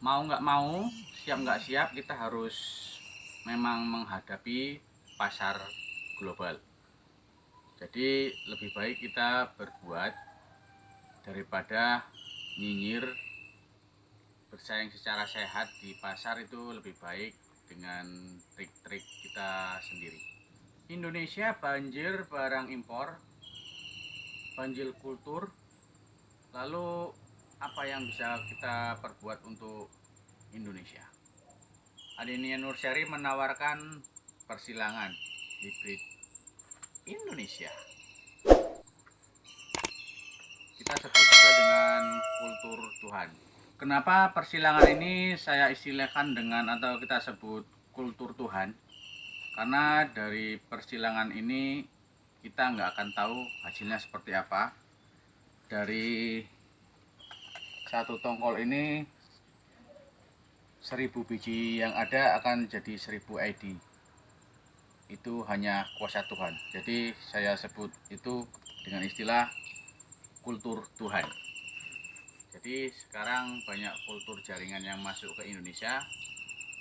Mau nggak mau, siap nggak siap, kita harus memang menghadapi pasar global. Jadi lebih baik kita berbuat daripada nyinyir. Bersaing secara sehat di pasar itu lebih baik dengan trik-trik kita sendiri. Indonesia banjir barang impor, banjir kultur. Lalu apa yang bisa kita perbuat untuk Indonesia? Adenia Nursyari menawarkan persilangan hibrid Indonesia. Kita sebut juga dengan kultur Tuhan. Kenapa persilangan ini saya istilahkan dengan atau kita sebut kultur Tuhan? Karena dari persilangan ini kita nggak akan tahu hasilnya seperti apa. Dari satu tongkol ini 1000 biji yang ada akan jadi 1000 ID. Itu hanya kuasa Tuhan. Jadi saya sebut itu dengan istilah kultur Tuhan. Jadi sekarang banyak kultur jaringan yang masuk ke Indonesia.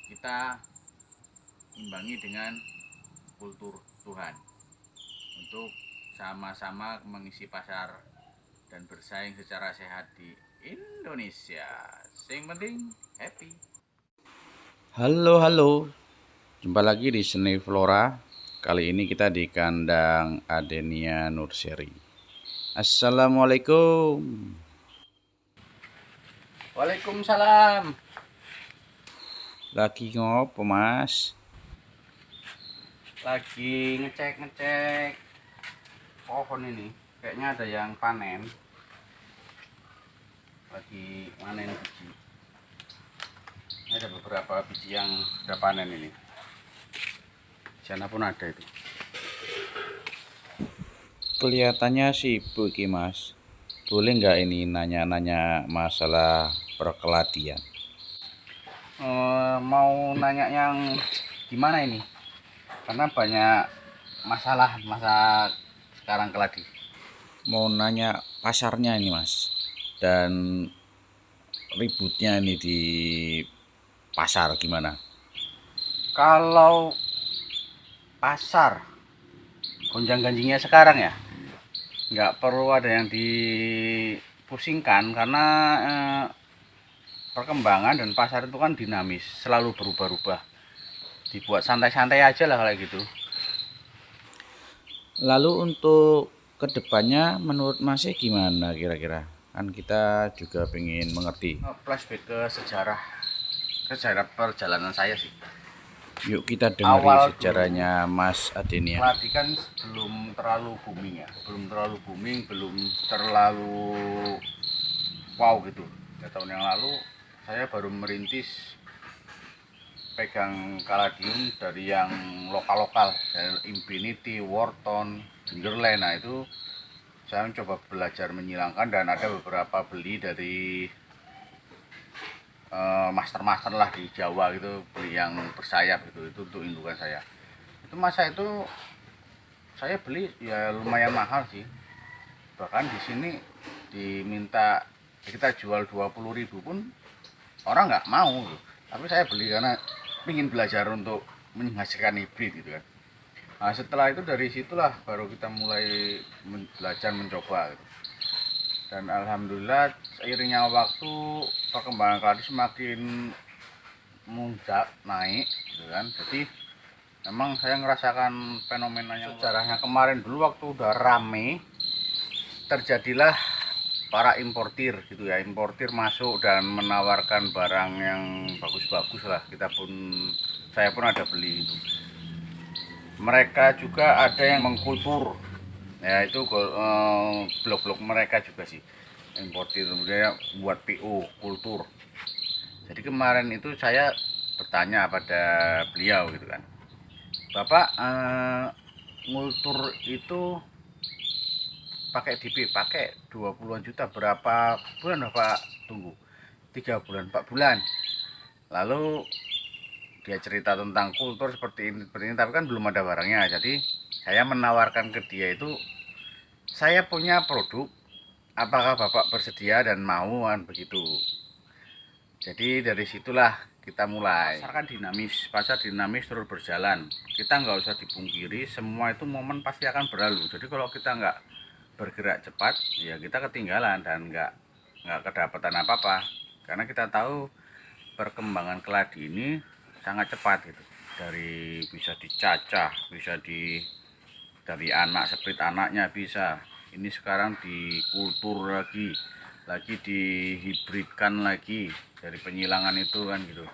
Kita imbangi dengan kultur Tuhan untuk sama-sama mengisi pasar dan bersaing secara sehat di Indonesia. Yang penting happy. Halo, jumpa lagi di Seni Flora. Kali ini kita di kandang Adenia Nursyari. Assalamualaikum. Waalaikumsalam. Lagi ngopo, Mas? Lagi ngecek pohon ini. Kayaknya ada yang panen. Lagi panen biji. Ini ada beberapa biji yang sudah panen ini. Di sana pun ada itu. Kelihatannya sibuk iki, Mas. Boleh nggak ini nanya-nanya masalah perkeladian? Mau nanya yang gimana ini? Karena banyak masa sekarang keladi. Mau nanya pasarnya ini, Mas. Dan ributnya ini di pasar gimana? Kalau pasar gonjang-ganjingnya sekarang ya, nggak perlu ada yang dipusingkan karena perkembangan dan pasar itu kan dinamis, selalu berubah-ubah. Dibuat santai-santai aja lah kalau gitu. Lalu untuk kedepannya menurut Masnya gimana kira-kira? Kan kita juga pengen mengerti. Flashback ke sejarah perjalanan saya sih. Yuk kita dengari Awal dulu sejarahnya Mas Adenia. keladi kan belum terlalu booming ya, belum terlalu wow gitu. 3 tahun yang lalu saya baru merintis pegang kaladium dari yang lokal-lokal, dari Infinity, Wharton, Gingerland. Nah itu saya mencoba belajar menyilangkan dan ada beberapa beli dari master-master lah di Jawa gitu, beli yang bersayap gitu, itu untuk indukan saya. Itu masa itu saya beli ya lumayan mahal sih, bahkan di sini diminta kita jual 20.000 pun orang nggak mau gitu. Tapi saya beli karena ingin belajar untuk menghasilkan hibrid gitu kan. Nah setelah itu dari situlah baru kita mulai belajar mencoba gitu. Dan alhamdulillah seiringnya waktu perkembangan keladi semakin muncak naik gitu kan. Jadi memang saya ngerasakan fenomena yang sejarahnya kemarin dulu waktu udah rame, terjadilah para importir gitu ya, importir masuk dan menawarkan barang yang bagus-bagus lah. Saya pun ada beli itu. Mereka juga ada yang mengkultur ya, itu blok-blok mereka juga sih importir, kemudian buat PO kultur. Jadi kemarin itu saya bertanya pada beliau gitu kan, Bapak ngultur itu pakai DP, pakai 20-an juta, berapa bulan Bapak tunggu? 3 bulan, 4 bulan. Lalu dia cerita tentang kultur seperti ini, tapi kan belum ada barangnya. Jadi saya menawarkan ke dia itu, saya punya produk, apakah Bapak bersedia dan mau kan begitu. Jadi dari situlah kita mulai. Pasar dinamis terus berjalan. Kita nggak usah dipungkiri, semua itu momen pasti akan berlalu. Jadi kalau kita nggak bergerak cepat, ya kita ketinggalan dan nggak kedapatan apa-apa. Karena kita tahu perkembangan keladi ini sangat cepat gitu. Dari bisa dicacah, bisa dari anak seperti anaknya bisa. Ini sekarang dikultur lagi dihibridkan lagi dari penyilangan itu kan gitu.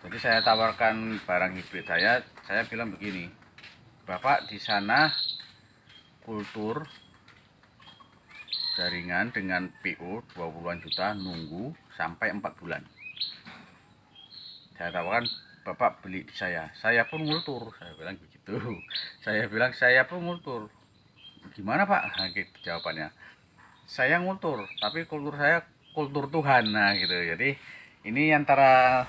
Jadi saya tawarkan barang hibrid saya bilang begini, Bapak di sana kultur jaringan dengan PO 20-an juta nunggu sampai 4 bulan. Saya tawarkan Bapak beli di saya pun ngultur, saya bilang begitu. Saya pun ngultur. Gimana Pak? Nah, gitu jawabannya. Saya ngultur, tapi kultur saya kultur Tuhan. Nah gitu. Jadi ini antara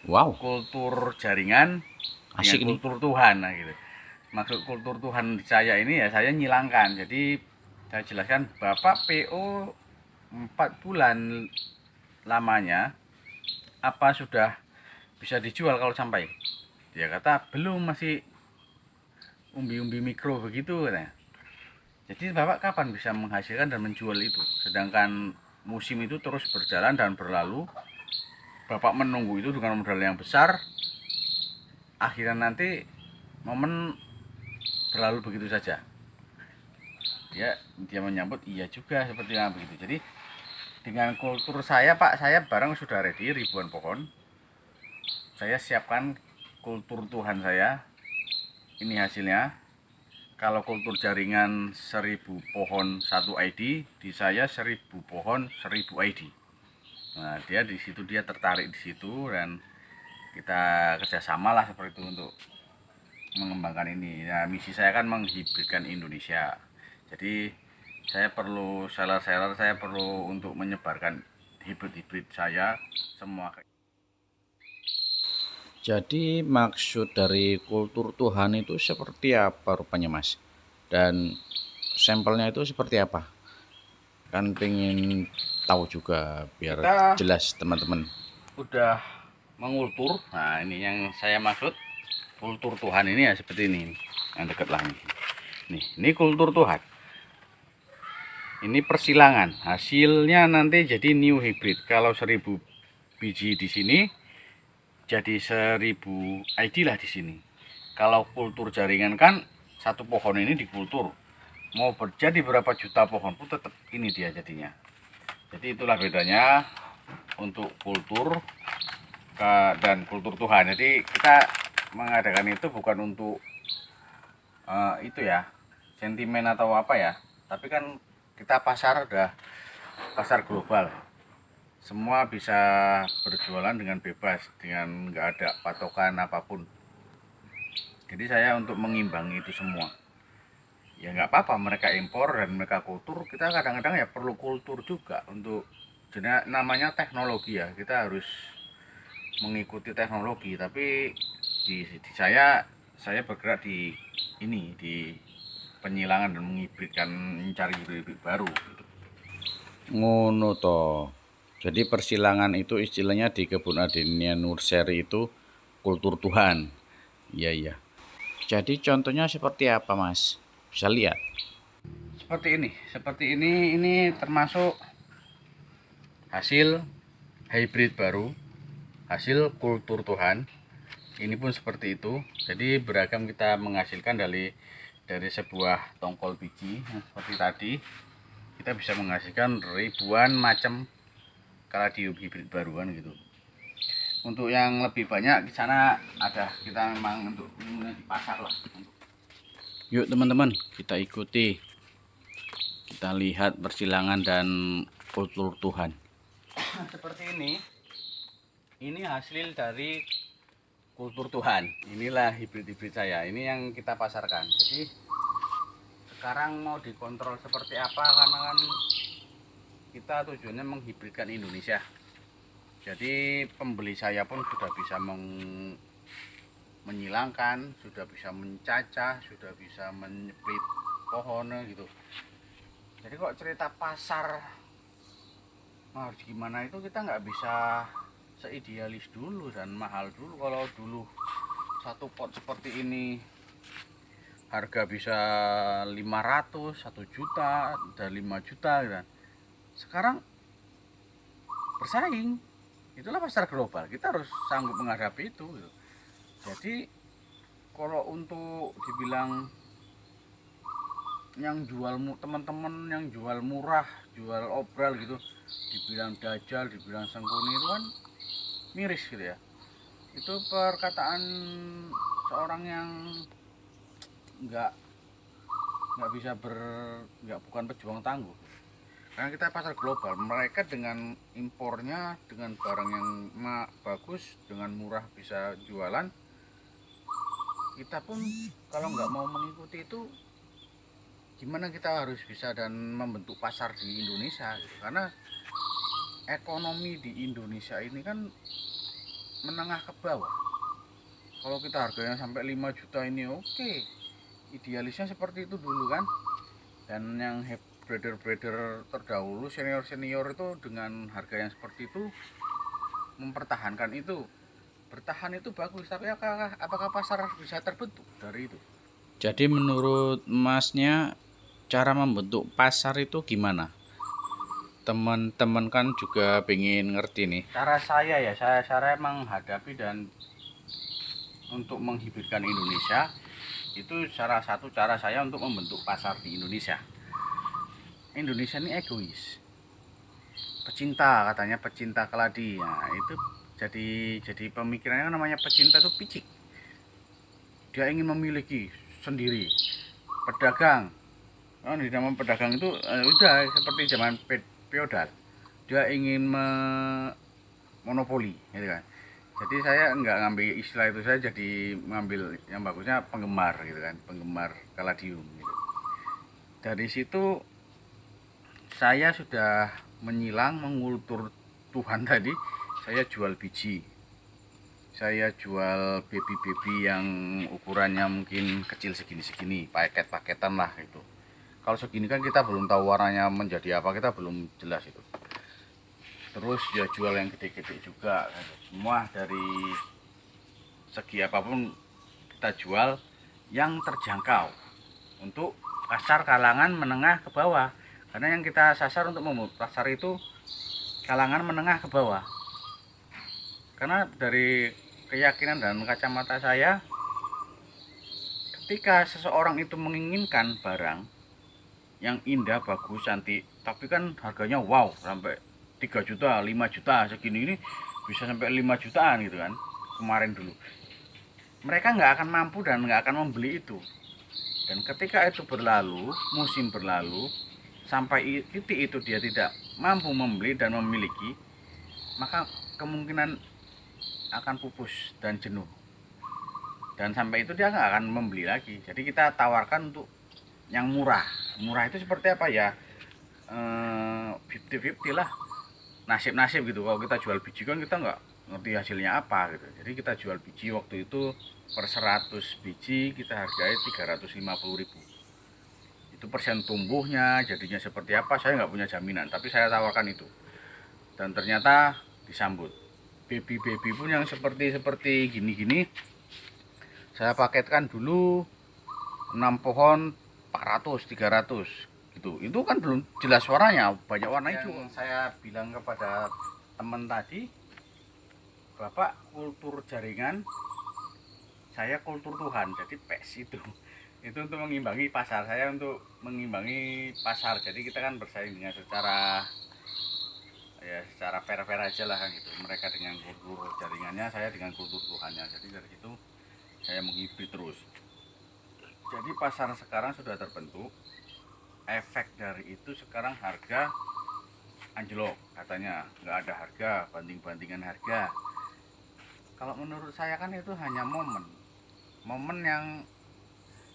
Wow, kultur jaringan dengan asik ini. kultur Tuhan. Nah gitu. Maksud kultur Tuhan di saya ini ya saya nyilangkan. Jadi saya jelaskan Bapak PO 4 bulan lamanya apa sudah bisa dijual kalau sampai? Dia kata belum, masih umbi-umbi mikro begitu katanya. Jadi Bapak kapan bisa menghasilkan dan menjual itu? Sedangkan musim itu terus berjalan dan berlalu. Bapak menunggu itu dengan modal yang besar. Akhirnya nanti momen berlalu begitu saja. Dia menyambut iya juga seperti yang begitu. Jadi dengan kultur saya Pak, saya barang sudah ready ribuan pohon. Saya siapkan kultur Tuhan saya. Ini hasilnya. Kalau kultur jaringan 1000 pohon 1 ID, di saya 1000 pohon 1000 ID. Nah, dia tertarik di situ dan kita kerjasama lah seperti itu untuk mengembangkan ini. Nah, misi saya kan menghibridkan Indonesia. Jadi saya perlu seller-seller, saya perlu untuk menyebarkan hibrid-hibrid saya semua. Jadi maksud dari kultur Tuhan itu seperti apa rupanya Mas? Dan sampelnya itu seperti apa? Kan pengen tahu juga biar Kita jelas teman-teman. udah mengultur. Nah, ini yang saya maksud kultur Tuhan ini ya seperti ini. Yang dekat lah ini. Ini kultur Tuhan. Ini persilangan. Hasilnya nanti jadi new hybrid. Kalau 1000 biji di sini jadi 1000 ID lah di sini. Kalau kultur jaringan kan satu pohon ini dikultur. Mau berjadi berapa juta pohon pun tetap ini dia jadinya. Jadi itulah bedanya untuk kultur dan kultur Tuhan. Jadi kita mengadakan itu bukan untuk itu ya, sentimen atau apa ya. Tapi kan kita pasar udah pasar global. Semua bisa berjualan dengan bebas, dengan nggak ada patokan apapun. Jadi saya untuk mengimbangi itu semua. Ya nggak apa-apa mereka impor dan mereka kultur, kita kadang-kadang ya perlu kultur juga untuk, jadi namanya teknologi ya, kita harus mengikuti teknologi. Tapi di saya bergerak di ini, di penyilangan dan menghibridkan, mencari hibrid baru gitu. Ngono to. Jadi persilangan itu istilahnya di Kebun Adenia Nursery itu kultur Tuhan. Iya iya. Jadi contohnya seperti apa Mas? Bisa lihat. Seperti ini termasuk hasil hybrid baru, hasil kultur Tuhan. Ini pun seperti itu. Jadi beragam kita menghasilkan dari sebuah tongkol biji seperti tadi. Kita bisa menghasilkan ribuan macam kaladium hibrid baru kan gitu. Untuk yang lebih banyak di sana ada, kita memang untuk di pasar lah. Yuk teman-teman, kita ikuti. Kita lihat persilangan dan kultur Tuhan. Seperti ini hasil dari kultur Tuhan. Inilah hibrid-hibrid saya. Ini yang kita pasarkan. Jadi sekarang mau dikontrol seperti apa, karena kan kita tujuannya menghibridkan Indonesia. Jadi pembeli saya pun sudah bisa menyilangkan, sudah bisa mencacah, sudah bisa menyeplit pohon gitu. Jadi kok cerita pasar harus gimana itu kita nggak bisa seidealis dulu dan mahal dulu. Kalau dulu satu pot seperti ini harga bisa 500, 1 juta, dan 5 juta gitu kan. Sekarang bersaing, itulah pasar global, kita harus sanggup menghadapi itu gitu. Jadi kalau untuk dibilang yang jual teman-teman yang jual murah, jual obral gitu, dibilang dajal, dibilang sengkuni, itu kan miris gitu ya. Itu perkataan seorang yang nggak bisa nggak, bukan pejuang tangguh. Karena kita pasar global, mereka dengan impornya, dengan barang yang bagus, dengan murah bisa jualan. Kita pun kalau nggak mau mengikuti itu, gimana kita harus bisa dan membentuk pasar di Indonesia gitu. Karena ekonomi di Indonesia ini kan menengah ke bawah. Kalau kita harganya sampai 5 juta ini oke, idealisnya seperti itu dulu kan. Dan yang breeder-breeder terdahulu, senior-senior itu dengan harga yang seperti itu mempertahankan itu. Bertahan itu bagus, tapi apakah pasar bisa terbentuk dari itu? Jadi menurut Masnya cara membentuk pasar itu gimana? Teman-teman kan juga pengen ngerti nih. Cara saya ya, saya menghadapi dan untuk menghiburkan Indonesia, itu salah satu cara saya untuk membentuk pasar di Indonesia. Indonesia ini egois, pecinta, katanya pecinta keladi. Nah itu jadi pemikirannya namanya pecinta itu picik, dia ingin memiliki sendiri. Pedagang, oh, di zaman pedagang itu udah seperti zaman feodal, dia ingin monopoli gitu kan. Jadi saya nggak ngambil istilah itu, saya jadi ngambil yang bagusnya penggemar gitu kan, penggemar kaladium gitu. Dari situ saya sudah menyilang mengultur Tuhan tadi. Saya jual biji, saya jual baby yang ukurannya mungkin kecil segini-segini, paketan lah itu. Kalau segini kan kita belum tahu warnanya menjadi apa, kita belum jelas itu. Terus ya jual yang gede-gede juga, semua dari segi apapun kita jual yang terjangkau untuk pasar kalangan menengah ke bawah. Karena yang kita sasar untuk membuat pasar itu kalangan menengah ke bawah. Karena dari keyakinan dan kacamata saya, ketika seseorang itu menginginkan barang yang indah, bagus, cantik, tapi kan harganya wow, sampai 3 juta, 5 juta, segini ini bisa sampai 5 jutaan gitu kan, kemarin dulu. Mereka nggak akan mampu dan nggak akan membeli itu. Dan ketika itu berlalu, musim berlalu, sampai titik itu dia tidak mampu membeli dan memiliki, maka kemungkinan akan pupus dan jenuh. Dan sampai itu dia nggak akan membeli lagi. Jadi kita tawarkan untuk yang murah. Murah itu seperti apa ya? 50-50 lah, nasib-nasib gitu. Kalau kita jual biji kan kita nggak ngerti hasilnya apa gitu. Jadi kita jual biji waktu itu per 100 biji kita hargai 350.000. Itu persen tumbuhnya jadinya seperti apa saya nggak punya jaminan, tapi saya tawarkan itu. Dan ternyata disambut. Baby pun yang seperti gini-gini saya paketkan dulu 6 pohon 400, 300 gitu. Itu kan belum jelas warnanya, banyak warna hijau. Yang saya bilang kepada teman tadi, Bapak kultur jaringan, saya kultur Tuhan, jadi PES itu untuk mengimbangi pasar, saya untuk mengimbangi pasar. Jadi kita kan bersaing dengan secara fair-fair aja lah kan gitu. Mereka dengan kultur jaringannya, saya dengan kultur Tuhannya. Jadi dari situ saya menghibur terus. Jadi pasar sekarang sudah terbentuk. Efek dari itu sekarang harga anjlok, katanya nggak ada harga, banding-bandingan harga. Kalau menurut saya kan itu hanya momen yang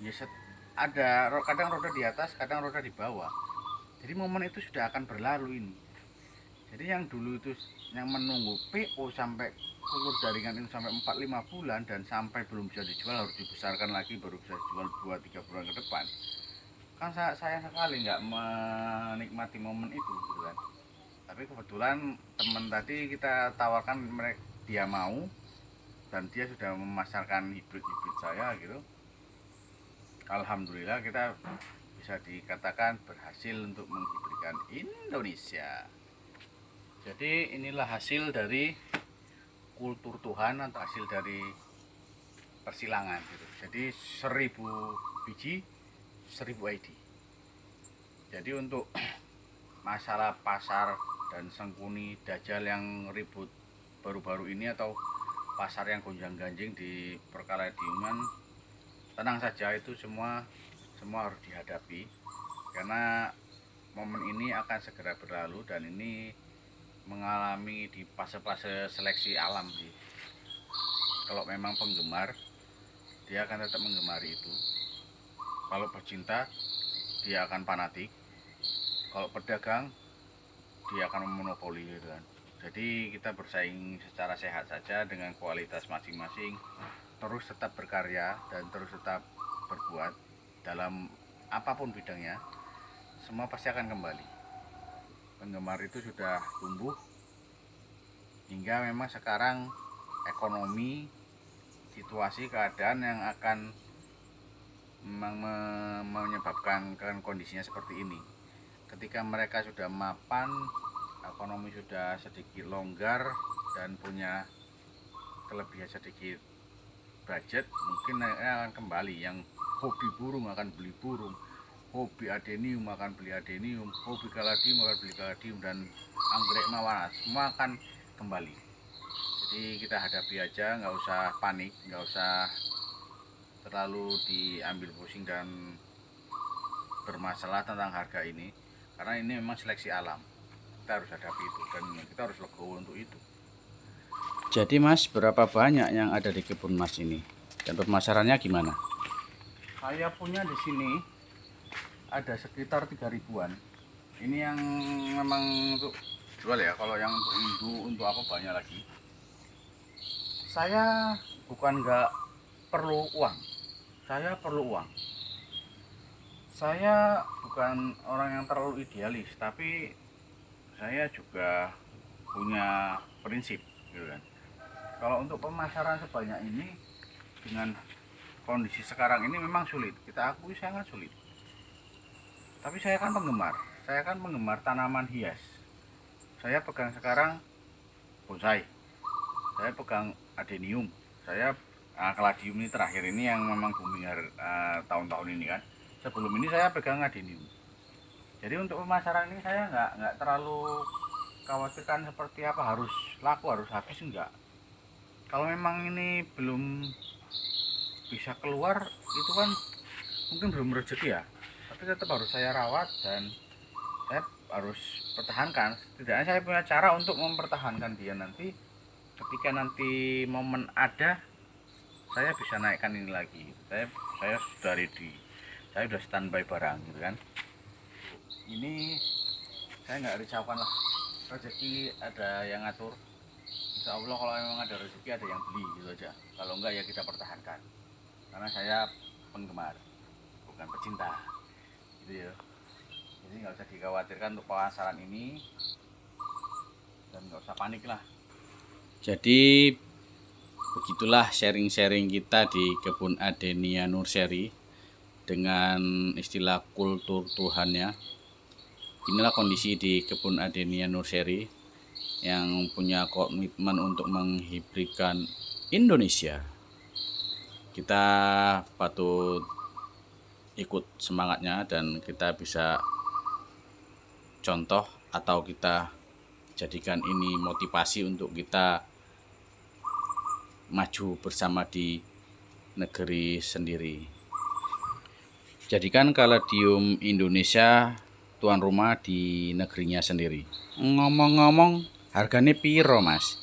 ya ada, kadang roda di atas, kadang roda di bawah. Jadi momen itu sudah akan berlalu ini. Jadi yang dulu itu yang menunggu PO sampai kultur jaringan itu sampai 4-5 bulan dan sampai belum bisa dijual, harus dibesarkan lagi baru bisa dijual 2-3 bulan ke depan. Kan sayang sekali nggak menikmati momen itu gitu kan. Tapi Tapi kebetulan teman tadi kita tawarkan, mereka dia mau, dan dia sudah memasarkan hibrid-hibrid saya gitu. Alhamdulillah kita bisa dikatakan berhasil untuk menghibridkan Indonesia. Jadi inilah hasil dari kultur Tuhan atau hasil dari persilangan gitu. Jadi 1000 biji 1000 ID. Jadi untuk masalah pasar dan sengkuni dajal yang ribut baru-baru ini atau pasar yang gonjang-ganjing di Perkaladiuman, tenang saja, itu semua harus dihadapi karena momen ini akan segera berlalu dan ini mengalami di fase-fase seleksi alam sih. Kalau memang penggemar, dia akan tetap menggemari itu. Kalau pecinta, dia akan fanatik. Kalau pedagang, dia akan memonopoli gitu kan. Jadi kita bersaing secara sehat saja dengan kualitas masing-masing, terus tetap berkarya dan terus tetap berbuat dalam apapun bidangnya, semua pasti akan kembali. Penggemar itu sudah tumbuh hingga memang sekarang ekonomi, situasi, keadaan yang akan memang menyebabkan kondisinya seperti ini. Ketika mereka sudah mapan, ekonomi sudah sedikit longgar dan punya kelebihan sedikit budget, mungkin akan kembali. Yang hobi burung akan beli burung, hobi adenium akan beli adenium, hobi kaladium akan beli kaladium, dan anggrek mawar semua akan kembali. Jadi kita hadapi aja, nggak usah panik, nggak usah terlalu diambil pusing dan bermasalah tentang harga ini, karena ini memang seleksi alam. Kita harus hadapi itu dan kita harus legowo untuk itu. Jadi Mas, berapa banyak yang ada di kebun Mas ini? Dan pemasarannya gimana? Saya punya di sini ada sekitar 3000-an. Ini yang memang untuk jual ya. Kalau yang untuk induk, untuk apa, banyak lagi. Saya bukan nggak perlu uang. Saya perlu uang. Saya bukan orang yang terlalu idealis, tapi saya juga punya prinsip gitu kan. Kalau untuk pemasaran sebanyak ini dengan kondisi sekarang ini memang sulit, kita akui sangat sulit. Tapi saya kan penggemar tanaman hias. Saya pegang sekarang bonsai, saya pegang adenium, saya kaladium ini terakhir ini yang memang booming tahun-tahun ini kan. Sebelum ini saya pegang adenium. Jadi untuk pemasaran ini saya nggak terlalu khawatirkan seperti apa harus laku, harus habis, enggak. Kalau memang ini belum bisa keluar, itu kan mungkin belum rezeki ya, tapi tetap harus saya rawat dan saya harus pertahankan. Setidaknya saya punya cara untuk mempertahankan dia, nanti ketika nanti momen ada, saya bisa naikkan ini lagi. Saya sudah ready, saya sudah standby barang gitu kan. Ini saya nggak risaukan lah, rezeki ada yang ngatur. Insya Allah kalau memang ada rezeki ada yang beli gitu aja. Kalau enggak ya kita pertahankan, karena saya penggemar bukan pecinta gitu ya. Jadi nggak usah dikhawatirkan untuk pemasaran ini dan nggak usah panik lah. Jadi begitulah sharing-sharing kita di kebun Adenia Nursery dengan istilah kultur Tuhannya. Inilah kondisi di kebun Adenia Nursery yang punya komitmen untuk menghibridkan Indonesia. Kita patut ikut semangatnya dan kita bisa contoh atau kita jadikan ini motivasi untuk kita maju bersama di negeri sendiri. Jadikan kaladium Indonesia tuan rumah di negerinya sendiri. Ngomong-ngomong, harganya piro Mas?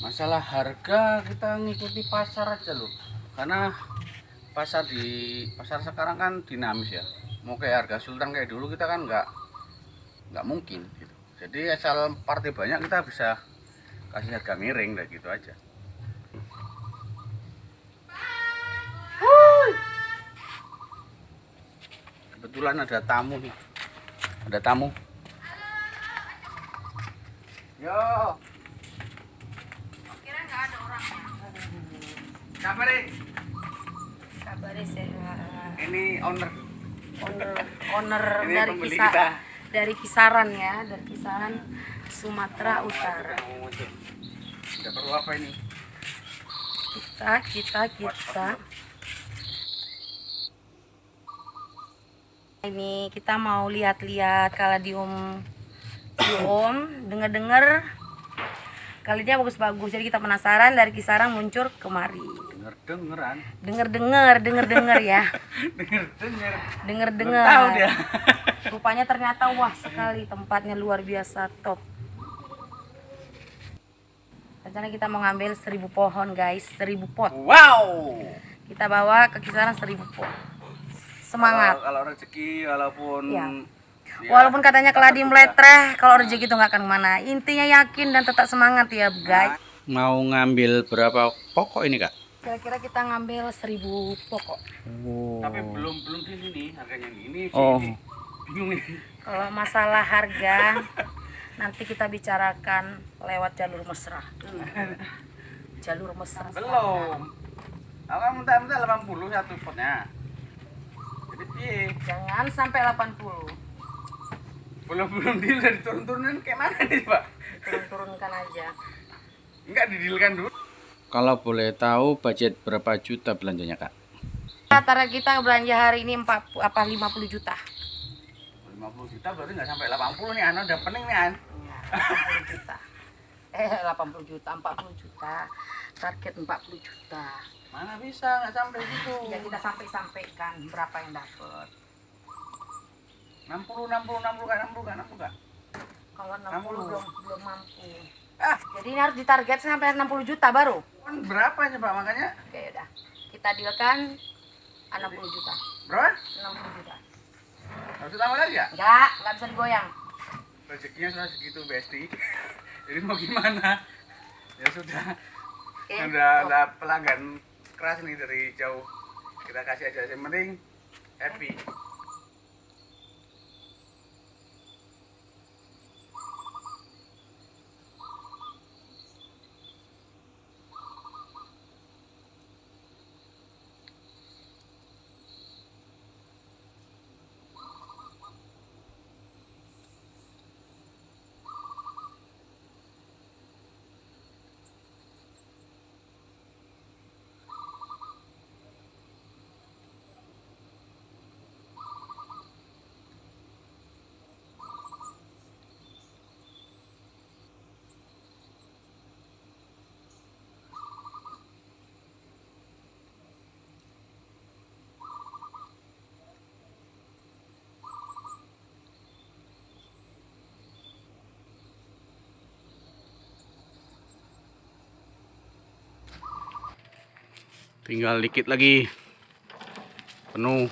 Masalah harga kita ngikuti pasar aja loh, karena pasar sekarang kan dinamis ya. Mau kayak harga sultan kayak dulu kita kan nggak mungkin gitu. Jadi asal partai banyak kita bisa kasih harga miring kayak gitu aja. Kebetulan ada tamu nih, ada tamu. Yo. Kira nggak ada orangnya. Siapa nih? Kabarnya sehat. Ini owner. Owner Ini dari pembeli kita. dari Kisaran ya, dari Kisaran Sumatera Utara. Udah perlu apa ini? Kita. Ini kita mau lihat-lihat kaladium Om, dengar-dengar kalinya bagus-bagus. Jadi kita penasaran dari Kisaran muncul kemari. Dengeran. Dengar ya. Belum tahu dia. Rupanya ternyata wah sekali, tempatnya luar biasa top. Rencana kita mau ngambil 1000 pohon guys, 1000 pot. Wow. Kita bawa ke Kisaran 1000 pot. Semangat. Kalau rezeki walaupun Ya. ya, Walaupun katanya keladi meletreh, kalau rezeki itu nggak akan kemana. Intinya yakin dan tetap semangat ya guys. Mau ngambil berapa pokok ini kak? Kira-kira kita ngambil 1000 pokok. tapi belum di sini harganya ini sih Oh. ini. Bingung nih. Kalau masalah harga nanti kita bicarakan lewat jalur mesra. Jalur mesra. Belum. Aku kan minta 80 satu potnya. Jadi piye? Jangan sampai 80. Belum deal dari turun-turunan kayak mana nih, Pak? Turun-turunkan aja. Enggak didilkan dulu. Kalau boleh tahu budget berapa juta belanjanya kak? Target kita belanja hari ini 50 juta. 50 juta berarti nggak sampai 80 nih, udah pening nih, An. Ya, 80 juta. 80 juta, 40 juta. Target 40 juta. Mana bisa nggak sampai situ. Ya kita sampaikan berapa yang dapat. 60 kan? Kalau 60 belum mampu. Ah, Jadi ini harus ditarget sampai 60 juta baru. kan berapa coba makanya? Oke udah. Kita dealkan 60 juta. Berapa? 60 juta. Harus tambah lagi ya? Enggak bisa digoyang. Rezekinya sudah segitu, Besti. Jadi mau gimana? Ya sudah. Oke. Udah pelanggan keras nih dari jauh. Kita kasih aja, yang penting happy. Tinggal dikit lagi penuh.